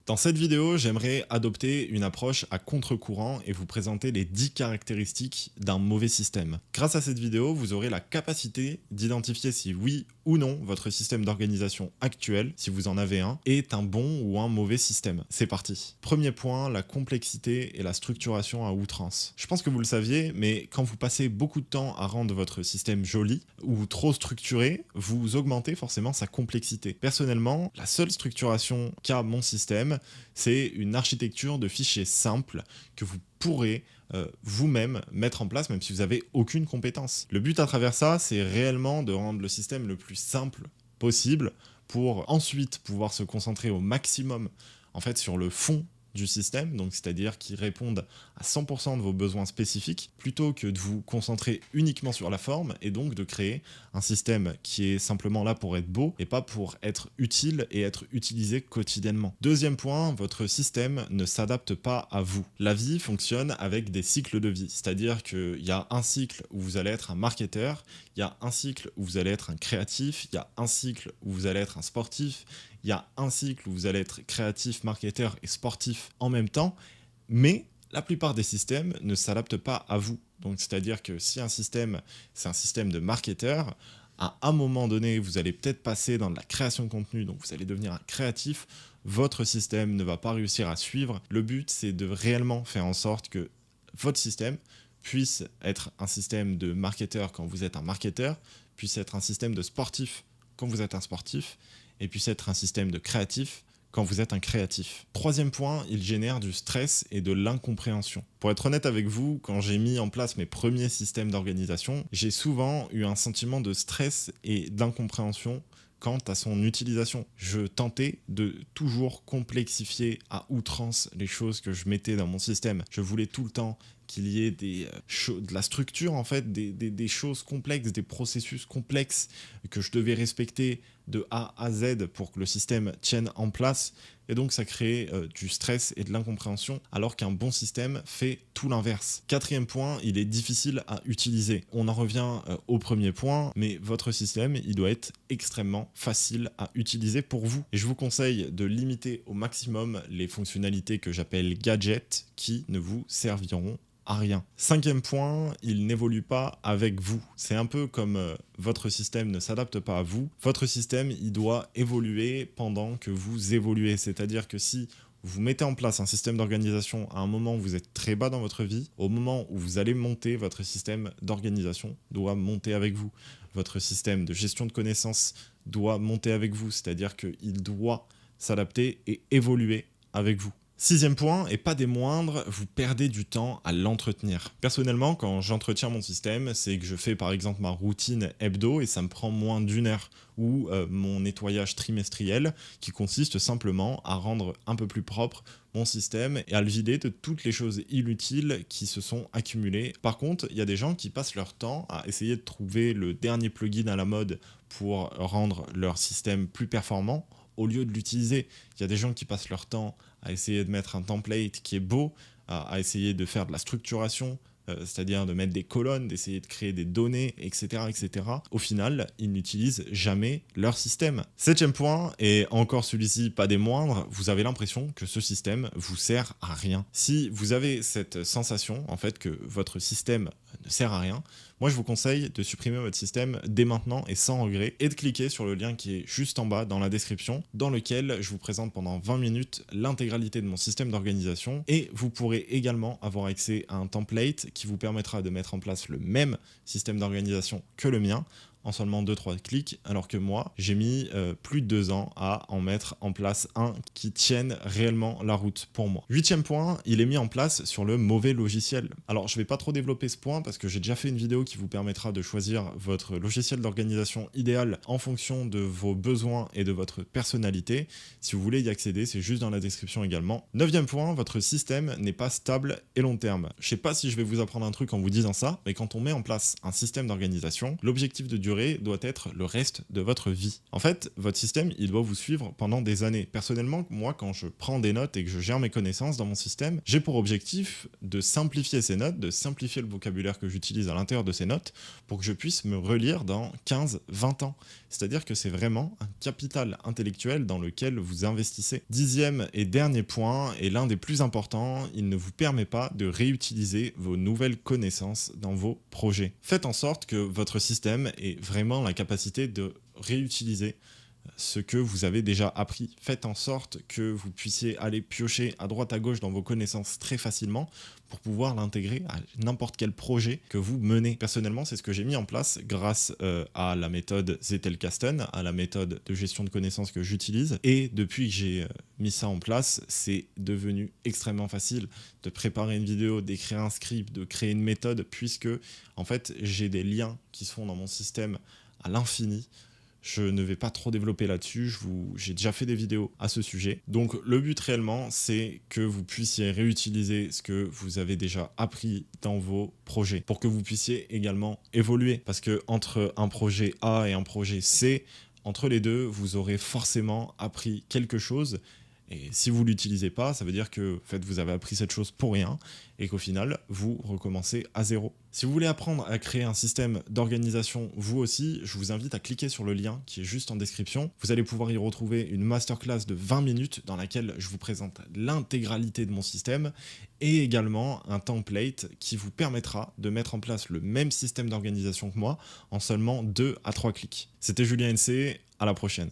Dans cette vidéo, j'aimerais adopter une approche à contre-courant et vous présenter les 10 caractéristiques d'un mauvais système. Grâce à cette vidéo, vous aurez la capacité d'identifier si oui ou non votre système d'organisation actuel, si vous en avez un, est un bon ou un mauvais système. C'est parti. Premier point, la complexité et la structuration à outrance. Je pense que vous le saviez, mais quand vous passez beaucoup de temps à rendre votre système joli ou trop structuré, vous augmentez forcément sa complexité. Personnellement, la seule structuration qu'a mon système, c'est une architecture de fichiers simple que vous pourrez vous-même mettre en place, même si vous n'avez aucune compétence. Le but à travers ça, c'est réellement de rendre le système le plus simple possible pour ensuite pouvoir se concentrer au maximum en fait, sur le fond du système, donc c'est-à-dire qui répondent à 100% de vos besoins spécifiques, plutôt que de vous concentrer uniquement sur la forme et donc de créer un système qui est simplement là pour être beau et pas pour être utile et être utilisé quotidiennement. Deuxième point, votre système ne s'adapte pas à vous. La vie fonctionne avec des cycles de vie, c'est-à-dire qu'il y a un cycle où vous allez être un marketeur, il y a un cycle où vous allez être un créatif, il y a un cycle où vous allez être un sportif, il y a un cycle où vous allez être créatif, marketeur et sportif en même temps, mais la plupart des systèmes ne s'adaptent pas à vous. Donc c'est-à-dire que si un système, c'est un système de marketeur, à un moment donné, vous allez peut-être passer dans de la création de contenu, donc vous allez devenir un créatif, votre système ne va pas réussir à suivre. Le but, c'est de réellement faire en sorte que votre système puisse être un système de marketeur quand vous êtes un marketeur, puisse être un système de sportif quand vous êtes un sportif, et puisse être un système de créatif quand vous êtes un créatif. Troisième point, il génère du stress et de l'incompréhension. Pour être honnête avec vous, quand j'ai mis en place mes premiers systèmes d'organisation, j'ai souvent eu un sentiment de stress et d'incompréhension quant à son utilisation. Je tentais de toujours complexifier à outrance les choses que je mettais dans mon système. Je voulais tout le temps qu'il y ait de la structure, en fait, des choses complexes, des processus complexes que je devais respecter de A à Z pour que le système tienne en place. Et donc ça crée du stress et de l'incompréhension, alors qu'un bon système fait tout l'inverse. Quatrième point, il est difficile à utiliser. On en revient au premier point, mais votre système, il doit être extrêmement facile à utiliser pour vous. Et je vous conseille de limiter au maximum les fonctionnalités que j'appelle gadgets qui ne vous serviront à rien. Cinquième point, il n'évolue pas avec vous. C'est un peu comme votre système ne s'adapte pas à vous. Votre système, il doit évoluer pendant que vous évoluez. C'est-à-dire que si vous mettez en place un système d'organisation à un moment où vous êtes très bas dans votre vie, au moment où vous allez monter, votre système d'organisation doit monter avec vous. Votre système de gestion de connaissances doit monter avec vous. C'est-à-dire qu'il doit s'adapter et évoluer avec vous. Sixième point, et pas des moindres, vous perdez du temps à l'entretenir. Personnellement, quand j'entretiens mon système, c'est que je fais par exemple ma routine hebdo et ça me prend moins d'une heure, ou mon nettoyage trimestriel qui consiste simplement à rendre un peu plus propre mon système et à le vider de toutes les choses inutiles qui se sont accumulées. Par contre, il y a des gens qui passent leur temps à essayer de trouver le dernier plugin à la mode pour rendre leur système plus performant, au lieu de l'utiliser. Il y a des gens qui passent leur temps à essayer de mettre un template qui est beau, à essayer de faire de la structuration, c'est-à-dire de mettre des colonnes, d'essayer de créer des données, etc., etc. Au final, ils n'utilisent jamais leur système. Septième point, et encore celui-ci pas des moindres, vous avez l'impression que ce système vous sert à rien. Si vous avez cette sensation, en fait, que votre système ne sert à rien, moi je vous conseille de supprimer votre système dès maintenant et sans regret, et de cliquer sur le lien qui est juste en bas dans la description, dans lequel je vous présente pendant 20 minutes l'intégralité de mon système d'organisation, et vous pourrez également avoir accès à un template qui vous permettra de mettre en place le même système d'organisation que le mien, en seulement 2-3 clics, alors que moi, j'ai mis plus de 2 ans à en mettre en place un qui tienne réellement la route pour moi. Huitième point, il est mis en place sur le mauvais logiciel. Alors, je vais pas trop développer ce point parce que j'ai déjà fait une vidéo qui vous permettra de choisir votre logiciel d'organisation idéal en fonction de vos besoins et de votre personnalité. Si vous voulez y accéder, c'est juste dans la description également. Neuvième point, votre système n'est pas stable et long terme. Je sais pas si je vais vous apprendre un truc en vous disant ça, mais quand on met en place un système d'organisation, l'objectif de durée durée doit être le reste de votre vie. En fait, votre système, il doit vous suivre pendant des années. Personnellement, moi, quand je prends des notes et que je gère mes connaissances dans mon système, j'ai pour objectif de simplifier ces notes, de simplifier le vocabulaire que j'utilise à l'intérieur de ces notes pour que je puisse me relire dans 15-20 ans. C'est-à-dire que c'est vraiment un capital intellectuel dans lequel vous investissez. 10e et dernier point, et l'un des plus importants, il ne vous permet pas de réutiliser vos nouvelles connaissances dans vos projets. Faites en sorte que votre système ait vraiment la capacité de réutiliser ce que vous avez déjà appris. Faites en sorte que vous puissiez aller piocher à droite à gauche dans vos connaissances très facilement pour pouvoir l'intégrer à n'importe quel projet que vous menez. Personnellement, c'est ce que j'ai mis en place grâce à la méthode Zettelkasten, à la méthode de gestion de connaissances que j'utilise. Et depuis que j'ai mis ça en place, c'est devenu extrêmement facile de préparer une vidéo, d'écrire un script, de créer une méthode, puisque en fait, j'ai des liens qui se font dans mon système à l'infini. Je ne vais pas trop développer là-dessus, j'ai déjà fait des vidéos à ce sujet. Donc le but réellement, c'est que vous puissiez réutiliser ce que vous avez déjà appris dans vos projets pour que vous puissiez également évoluer. Parce que entre un projet A et un projet C, entre les deux, vous aurez forcément appris quelque chose. Et si vous ne l'utilisez pas, ça veut dire que en fait, vous avez appris cette chose pour rien et qu'au final, vous recommencez à zéro. Si vous voulez apprendre à créer un système d'organisation vous aussi, je vous invite à cliquer sur le lien qui est juste en description. Vous allez pouvoir y retrouver une masterclass de 20 minutes dans laquelle je vous présente l'intégralité de mon système et également un template qui vous permettra de mettre en place le même système d'organisation que moi en seulement 2 à 3 clics. C'était Julien NC, à la prochaine.